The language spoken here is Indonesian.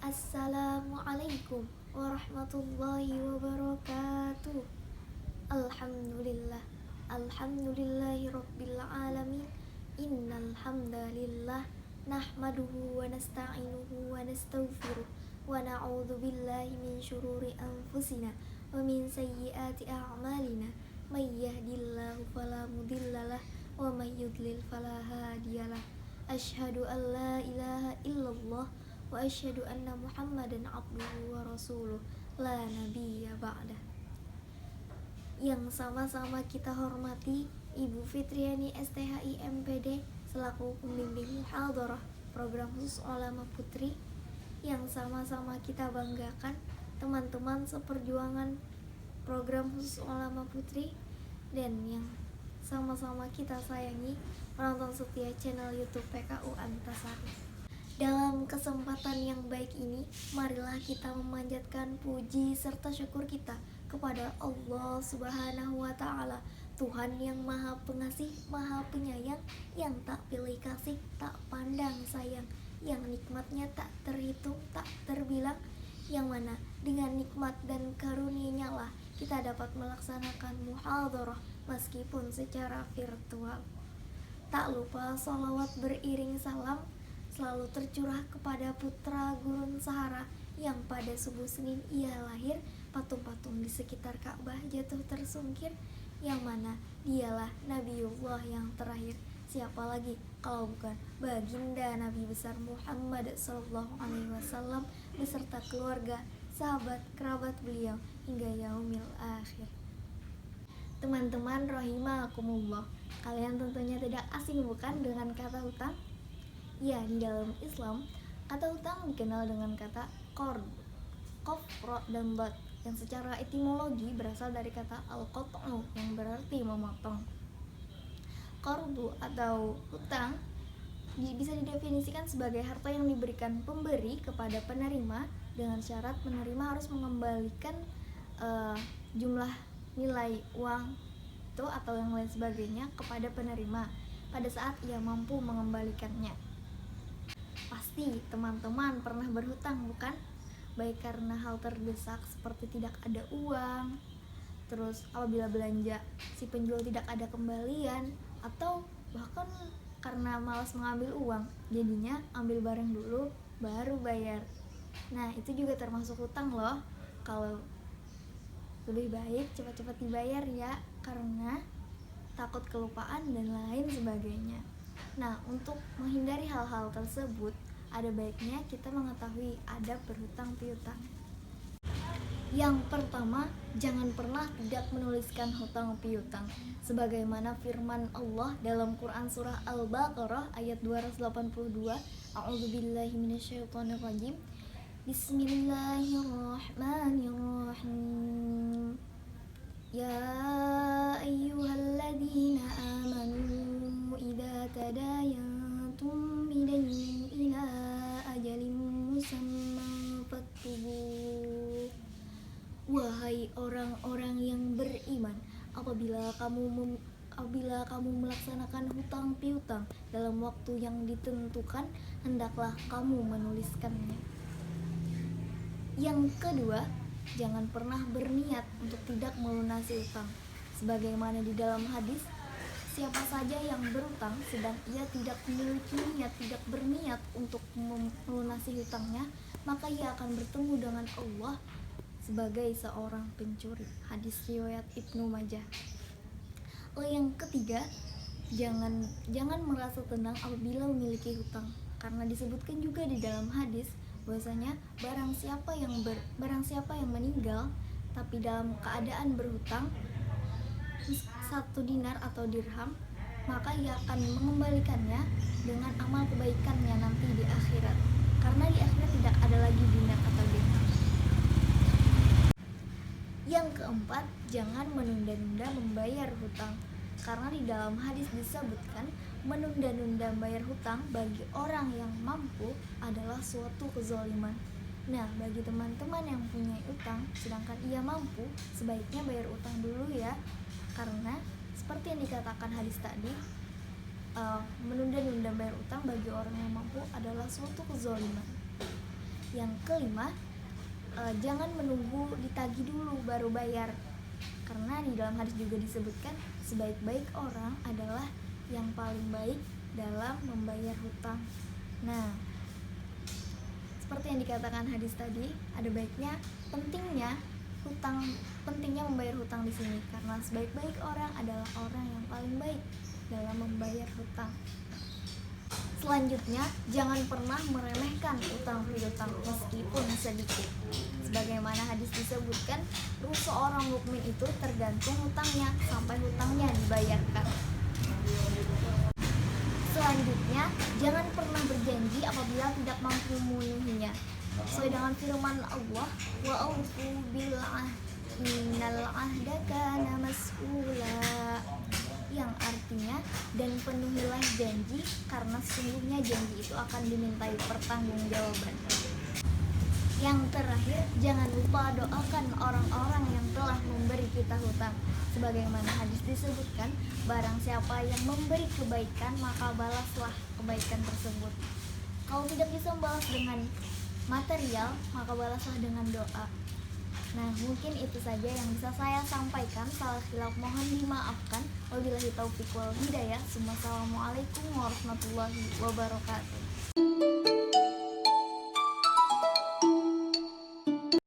Assalamualaikum warahmatullahi wabarakatuh. Alhamdulillah, alhamdulillahi rabbil alamin. Innal hamdalillah nahmaduhu wa nasta'inuhu wa nastaghfiruh wa na'udzu billahi min syururi anfusina wa min sayyiati a'malina. May yahdihillahu fala mudhillalah wa may yudlil fala hadiyalah. Asyhadu an la ilaha illallah wa asyhadu anna Muhammadan abduhu wa rasuluh la nabiyya ba'dah. Yang sama-sama kita hormati Ibu Fitriani STHI MPD selaku pembimbing muhadharah program khusus ulama putri. Yang sama-sama kita banggakan teman-teman seperjuangan program khusus ulama putri, dan yang sama-sama kita sayangi penonton setia channel YouTube PKU Antasari. Dalam kesempatan yang baik ini, marilah kita memanjatkan puji serta syukur kita kepada Allah Subhanahu wa Ta'ala, Tuhan yang Maha Pengasih, Maha Penyayang, yang tak pilih kasih, tak pandang sayang, yang nikmatnya tak terhitung, tak terbilang, yang mana dengan nikmat dan karunia-Nya lah kita dapat melaksanakan muhadharah meskipun secara virtual. Tak lupa sholawat beriring salam selalu tercurah kepada putra gurun Sahara yang pada subuh Senin ia lahir. Patung-patung di sekitar Ka'bah jatuh tersungkir, yang mana dialah Nabiullah yang terakhir. Siapa lagi kalau bukan baginda Nabi besar Muhammad SAW beserta keluarga, sahabat, kerabat beliau hingga yaumil akhir. Teman-teman rahimakumullah, kalian tentunya tidak asing bukan dengan kata hutang? Ya, di dalam Islam, kata hutang dikenal dengan kata qard, qaf, ra, dan bat, yang secara etimologi berasal dari kata al-qat'u yang berarti memotong. Qardu atau hutang bisa didefinisikan sebagai harta yang diberikan pemberi kepada penerima dengan syarat penerima harus mengembalikan jumlah nilai uang itu atau yang lain sebagainya kepada penerima pada saat ia mampu mengembalikannya. Pasti teman-teman pernah berhutang bukan? Baik karena hal terdesak seperti tidak ada uang, terus apabila belanja si penjual tidak ada kembalian, atau bahkan karena malas mengambil uang, jadinya ambil barang dulu baru bayar. Nah, itu juga termasuk hutang loh. Kalau lebih baik cepat-cepat dibayar ya, karena takut kelupaan dan lain sebagainya. Nah, untuk menghindari hal-hal tersebut, ada baiknya kita mengetahui adab berhutang piutang. Yang pertama, jangan pernah tidak menuliskan hutang piutang. Sebagaimana firman Allah dalam Quran surah Al-Baqarah ayat 282, A'udzubillahi minasyaitonirrajim. Bismillahirrahmanirrahim. Ya ayyuhalladzina amanu idza tadayantum bidainin ila ajalin musamman faktubuh. Wahai orang-orang yang beriman, apabila kamu melaksanakan hutang piutang dalam waktu yang ditentukan, hendaklah kamu menuliskannya. Yang kedua, jangan pernah berniat untuk tidak melunasi utang. Sebagaimana di dalam hadis, siapa saja yang berutang sedang ia tidak memiliki niat, tidak berniat untuk melunasi hutangnya, maka ia akan bertemu dengan Allah sebagai seorang pencuri. Hadis riwayat Ibnu Majah. Yang ketiga, jangan merasa tenang apabila memiliki hutang, karena disebutkan juga di dalam hadis bahwasanya barang siapa yang meninggal tapi dalam keadaan berhutang 1 dinar atau dirham, maka ia akan mengembalikannya dengan amal kebaikannya nanti di akhirat, karena di akhirat tidak ada lagi dinar atau dirham. Yang keempat, jangan menunda-nunda membayar hutang, karena di dalam hadis disebutkan menunda-nunda bayar hutang bagi orang yang mampu adalah suatu kezaliman. Nah, bagi teman-teman yang punya utang sedangkan ia mampu, sebaiknya bayar utang dulu ya, karena seperti yang dikatakan hadis tadi, menunda-nunda bayar utang bagi orang yang mampu adalah suatu kezaliman. Yang kelima, jangan menunggu ditagih dulu baru bayar, karena di dalam hadis juga disebutkan sebaik-baik orang adalah yang paling baik dalam membayar hutang. Nah, seperti yang dikatakan hadis tadi, ada baiknya pentingnya membayar hutang di sini, karena sebaik-baik orang adalah orang yang paling baik dalam membayar hutang. Selanjutnya, jangan pernah meremehkan utang piutang meskipun sedikit. Sebagaimana hadis disebutkan, ruh seorang mukmin itu tergantung hutangnya sampai hutangnya dibayarkan. Selanjutnya, jangan pernah berjanji apabila tidak mampu memenuhinya. Sesuai dengan firman Allah, wa aufu bil ahdi innal ahda kana mas'ula, yang artinya, dan penuhilah janji karena sesungguhnya janji itu akan dimintai pertanggungjawaban. Yang terakhir, jangan lupa doakan orang-orang yang telah memberi kita hutang. Sebagaimana hadis disebutkan, barang siapa yang memberi kebaikan, maka balaslah kebaikan tersebut. Kalau tidak bisa membalas dengan material, maka balaslah dengan doa. Nah, mungkin itu saja yang bisa saya sampaikan. Salah khilaf mohon dimaafkan. Wabillahi taufiq wal hidayah. Wassalamualaikum warahmatullahi wabarakatuh.